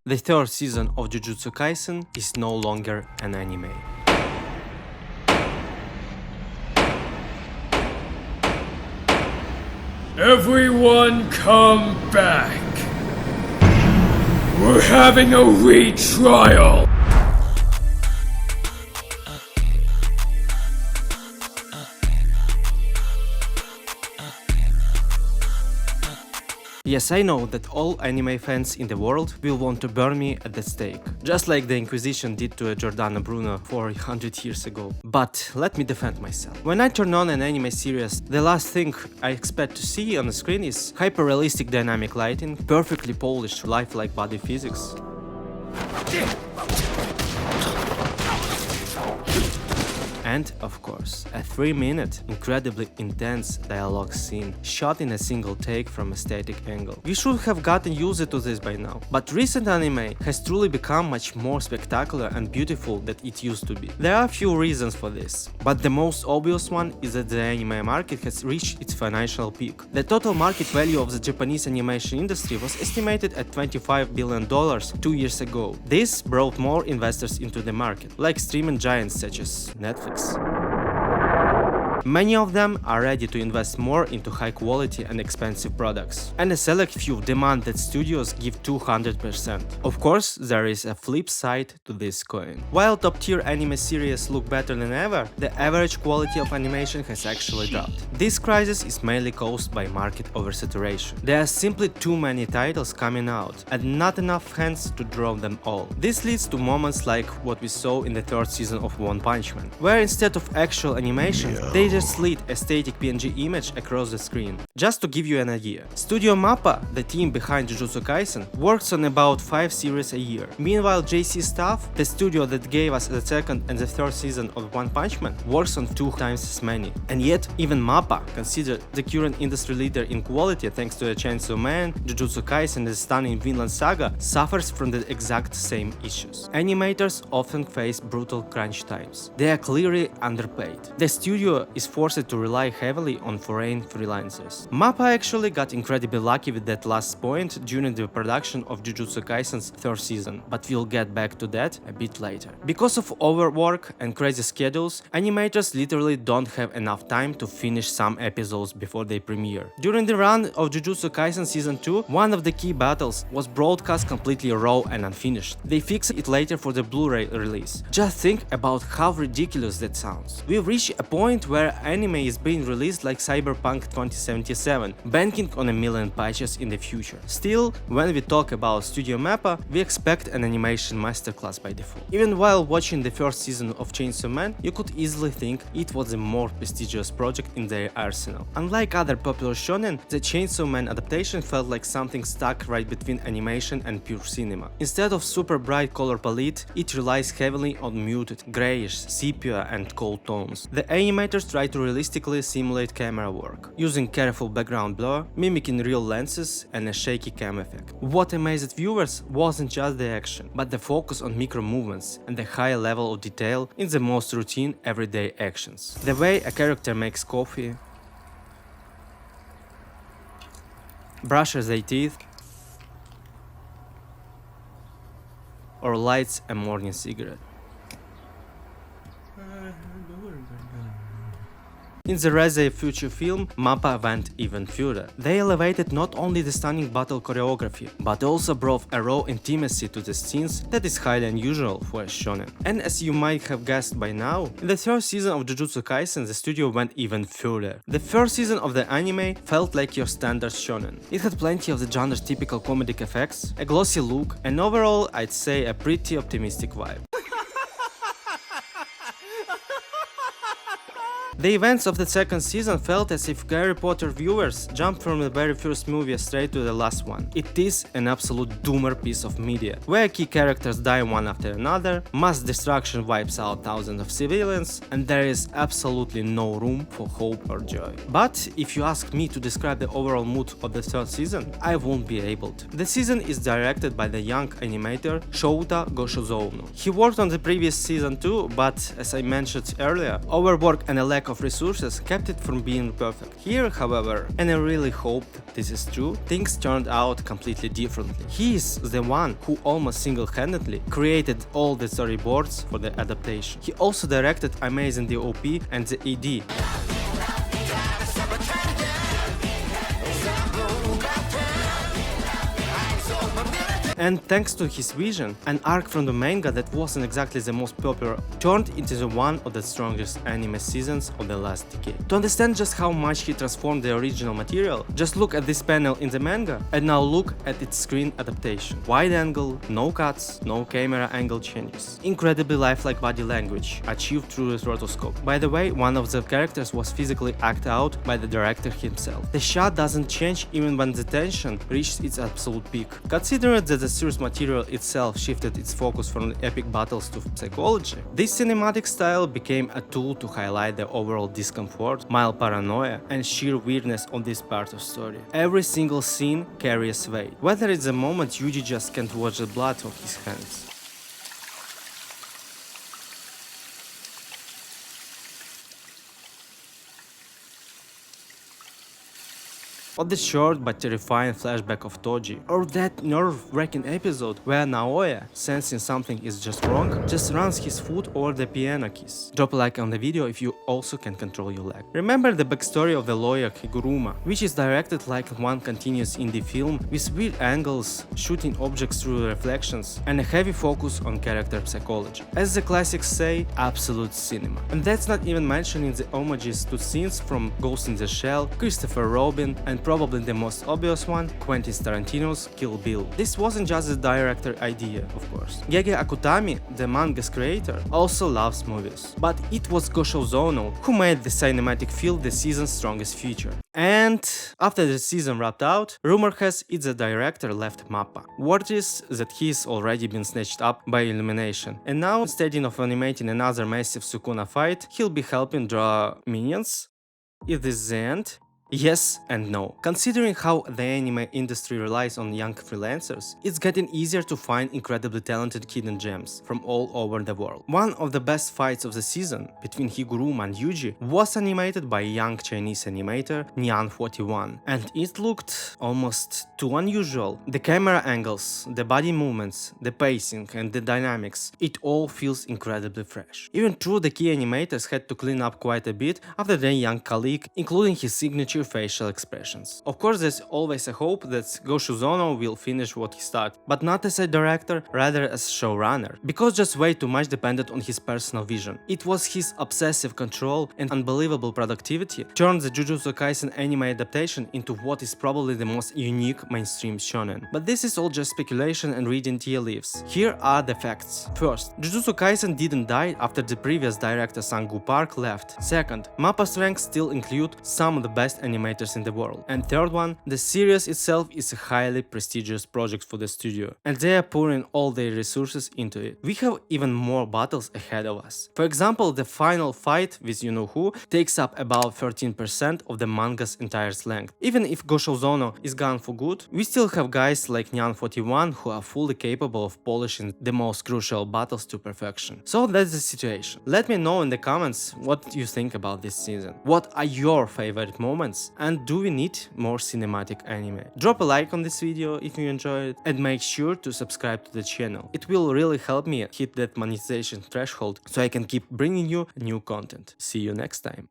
The third season of Jujutsu Kaisen is no longer an anime. Everyone come back! We're having a retrial! Yes, I know that all anime fans in the world will want to burn me at the stake, just like the Inquisition did to Giordano Bruno 400 years ago. But let me defend myself. When I turn on an anime series, the last thing I expect to see on the screen is hyper-realistic dynamic lighting, perfectly polished lifelike body physics, and, of course, a 3-minute, incredibly intense dialogue scene, shot in a single take from a static angle. We should have gotten used to this by now, but recent anime has truly become much more spectacular and beautiful than it used to be. There are a few reasons for this, but the most obvious one is that the anime market has reached its financial peak. The total market value of the Japanese animation industry was estimated at $25 billion 2 years ago. This brought more investors into the market, like streaming giants such as Netflix. Many of them are ready to invest more into high quality and expensive products, and a select few demand that studios give 200%. Of course, there is a flip side to this coin. While top tier anime series look better than ever, the average quality of animation has actually dropped. This crisis is mainly caused by market oversaturation. There are simply too many titles coming out, and not enough hands to draw them all. This leads to moments like what we saw in the third season of One Punch Man, where instead of actual animation, they just slid a static PNG image across the screen. Just to give you an idea, Studio MAPPA, the team behind Jujutsu Kaisen, works on about 5 series a year. Meanwhile, JC Staff, the studio that gave us the second and the third season of One Punch Man, works on 2 times as many. And yet, even MAPPA, considered the current industry leader in quality thanks to a Chainsaw Man, Jujutsu Kaisen and the stunning Vinland Saga, suffers from the exact same issues. Animators often face brutal crunch times. They are clearly underpaid. The studio is forced to rely heavily on foreign freelancers. MAPPA actually got incredibly lucky with that last point during the production of Jujutsu Kaisen's third season, but we'll get back to that a bit later. Because of overwork and crazy schedules, animators literally don't have enough time to finish some episodes before they premiere. During the run of Jujutsu Kaisen Season 2, one of the key battles was broadcast completely raw and unfinished. They fixed it later for the Blu-ray release. Just think about how ridiculous that sounds. We've reached a point where anime is being released like Cyberpunk 2077, banking on 1 million patches in the future. Still, when we talk about Studio MAPPA, we expect an animation masterclass by default. Even while watching the first season of Chainsaw Man, you could easily think it was a more prestigious project in their arsenal. Unlike other popular shonen, the Chainsaw Man adaptation felt like something stuck right between animation and pure cinema. Instead of super bright color palette, it relies heavily on muted, grayish, sepia and cold tones. The animators try to realistically simulate camera work, using careful background blur, mimicking real lenses and a shaky cam effect. What amazed viewers wasn't just the action, but the focus on micro movements and the high level of detail in the most routine everyday actions. The way a character makes coffee, brushes their teeth, or lights a morning cigarette. In the Reze Future film, MAPPA went even further. They elevated not only the stunning battle choreography, but also brought a raw intimacy to the scenes that is highly unusual for a shonen. And as you might have guessed by now, in the third season of Jujutsu Kaisen, the studio went even further. The first season of the anime felt like your standard shonen. It had plenty of the genre's typical comedic effects, a glossy look, and overall, I'd say a pretty optimistic vibe. The events of the second season felt as if Harry Potter viewers jumped from the very first movie straight to the last one. It is an absolute doomer piece of media, where key characters die one after another, mass destruction wipes out thousands of civilians, and there is absolutely no room for hope or joy. But if you ask me to describe the overall mood of the third season, I won't be able to. The season is directed by the young animator Shota Gosh. He worked on the previous season too, but as I mentioned earlier, overwork and a lack lack of resources kept it from being perfect. Here, however, and I really hope this is true, things turned out completely differently. He is the one who almost single-handedly created all the storyboards for the adaptation. He also directed amazing DOP and the ED. And thanks to his vision, an arc from the manga that wasn't exactly the most popular turned into one of the strongest anime seasons of the last decade. To understand just how much he transformed the original material, just look at this panel in the manga and now look at its screen adaptation. Wide angle, no cuts, no camera angle changes. Incredibly lifelike body language, achieved through the rotoscope. By the way, one of the characters was physically acted out by the director himself. The shot doesn't change even when the tension reaches its absolute peak. Considering that the source material itself shifted its focus from epic battles to psychology, this cinematic style became a tool to highlight the overall discomfort, mild paranoia, and sheer weirdness of this part of story. Every single scene carries weight, whether it's the moment Yuji just can't watch the blood on his hands. Or the short but terrifying flashback of Toji, or that nerve-wracking episode where Naoya, sensing something is just wrong, just runs his foot over the piano keys. Drop a like on the video if you also can control your leg. Remember the backstory of the Lawyer Higuruma, which is directed like one continuous indie film with weird angles, shooting objects through reflections, and a heavy focus on character psychology. As the classics say, absolute cinema. And that's not even mentioning the homages to scenes from Ghost in the Shell, Christopher Robin, and probably the most obvious one, Quentin Tarantino's Kill Bill. This wasn't just the director idea, of course. Gege Akutami, the manga's creator, also loves movies. But it was Gosho Zono who made the cinematic feel the season's strongest feature. And after the season wrapped out, rumor has it the director left MAPPA. Word is that he's already been snatched up by Illumination, and now instead of animating another massive Sukuna fight, he'll be helping draw minions. Is this the end? Yes and no. Considering how the anime industry relies on young freelancers, it's getting easier to find incredibly talented hidden gems from all over the world. One of the best fights of the season, between Higuruma and Yuji, was animated by a young Chinese animator Nyan41, and it looked almost too unusual. The camera angles, the body movements, the pacing and the dynamics, it all feels incredibly fresh. Even though the key animators had to clean up quite a bit after their young colleague, including his signature facial expressions. Of course, there's always a hope that Gosho Zono will finish what he started, but not as a director, rather as showrunner, because just way too much depended on his personal vision. It was his obsessive control and unbelievable productivity turned the Jujutsu Kaisen anime adaptation into what is probably the most unique mainstream shonen. But this is all just speculation and reading tea leaves. Here are the facts. First, Jujutsu Kaisen didn't die after the previous director Sangu Park left. Second, MAPPA's ranks still include some of the best animators in the world. And third one, the series itself is a highly prestigious project for the studio, and they are pouring all their resources into it. We have even more battles ahead of us. For example, the final fight with you know who takes up about 13% of the manga's entire length. Even if Gosho Zono is gone for good, we still have guys like Nyan41 who are fully capable of polishing the most crucial battles to perfection. So that's the situation. Let me know in the comments what you think about this season. What are your favorite moments? And do we need more cinematic anime? Drop a like on this video if you enjoyed it, and make sure to subscribe to the channel. It will really help me hit that monetization threshold so I can keep bringing you new content. See you next time.